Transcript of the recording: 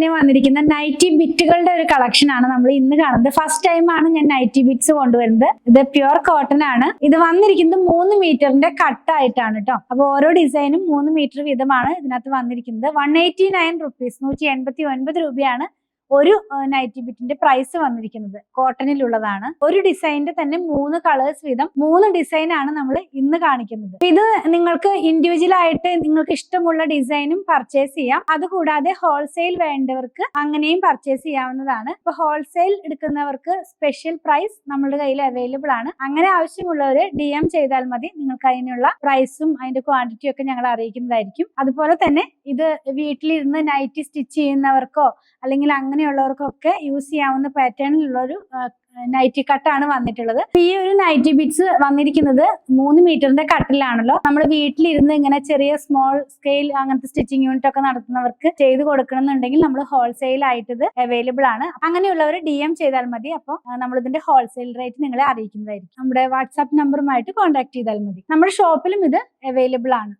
തന്നെ വന്നിരിക്കുന്ന നൈറ്റി ബിറ്റുകളുടെ ഒരു കളക്ഷൻ ആണ് നമ്മൾ ഇന്ന് കാണുന്നത്. ഫസ്റ്റ് ടൈം ആണ് ഞാൻ നൈറ്റി ബിറ്റ്സ് കൊണ്ടുവരുന്നത്. ഇത് പ്യുർ കോട്ടൺ ആണ്. ഇത് വന്നിരിക്കുന്നത് 3 മീറ്ററിന്റെ കട്ടായിട്ടാണ് കേട്ടോ. അപ്പൊ ഓരോ ഡിസൈനും 3 മീറ്റർ വീതമാണ് ഇതിനകത്ത് വന്നിരിക്കുന്നത്. 189 റുപ്പീസ്, 189 രൂപയാണ് ഒരു നൈറ്റി ബിറ്റിന്റെ പ്രൈസ് വന്നിരിക്കുന്നത്. കോട്ടണിലുള്ളതാണ്. ഒരു ഡിസൈനിന്റെ തന്നെ 3 കളേഴ്സ് വീതം 3 ഡിസൈൻ ആണ് നമ്മൾ ഇന്ന് കാണിക്കുന്നത്. ഇത് നിങ്ങൾക്ക് ഇൻഡിവിജ്വൽ ആയിട്ട് നിങ്ങൾക്ക് ഇഷ്ടമുള്ള ഡിസൈനും പർച്ചേസ് ചെയ്യാം. അതുകൂടാതെ ഹോൾസെയിൽ വേണ്ടവർക്ക് അങ്ങനെയും പർച്ചേസ് ചെയ്യാവുന്നതാണ്. ഇപ്പൊ ഹോൾസെയിൽ എടുക്കുന്നവർക്ക് സ്പെഷ്യൽ പ്രൈസ് നമ്മുടെ കയ്യിൽ അവൈലബിൾ ആണ്. അങ്ങനെ ആവശ്യമുള്ളവര് DM ചെയ്താൽ മതി. നിങ്ങൾക്ക് അതിനുള്ള പ്രൈസും അതിന്റെ ക്വാണ്ടിറ്റിയും ഒക്കെ ഞങ്ങൾ അറിയിക്കുന്നതായിരിക്കും. അതുപോലെ തന്നെ ഇത് വീട്ടിലിരുന്ന് നൈറ്റി സ്റ്റിച്ച് ചെയ്യുന്നവർക്കോ അല്ലെങ്കിൽ അങ്ങനെയുള്ളവർക്കൊക്കെ യൂസ് ചെയ്യാവുന്ന പാറ്റേണിലുള്ള ഒരു നൈറ്റി കട്ടാണ് വന്നിട്ടുള്ളത്. ഈ ഒരു നൈറ്റി ബിറ്റ്സ് വന്നിരിക്കുന്നത് 3 മീറ്ററിന്റെ കട്ടിലാണല്ലോ. നമ്മൾ വീട്ടിലിരുന്ന് ഇങ്ങനെ ചെറിയ സ്മോൾ സ്കെയിൽ അങ്ങനത്തെ സ്റ്റിച്ചിങ് യൂണിറ്റ് ഒക്കെ നടത്തുന്നവർക്ക് ചെയ്ത് കൊടുക്കണമെന്നുണ്ടെങ്കിൽ നമ്മൾ ഹോൾസെയിൽ ആയിട്ട് ഇത് അവൈലബിൾ ആണ്. അങ്ങനെയുള്ളവർ DM ചെയ്താൽ മതി. അപ്പോൾ നമ്മൾ ഇതിന്റെ ഹോൾസെയിൽ റേറ്റ് നിങ്ങളെ അറിയിക്കുന്നതായിരിക്കും. നമ്മുടെ വാട്സാപ്പ് നമ്പറുമായിട്ട് കോൺടാക്ട് ചെയ്താൽ മതി. നമ്മുടെ ഷോപ്പിലും ഇത് അവൈലബിൾ ആണ്.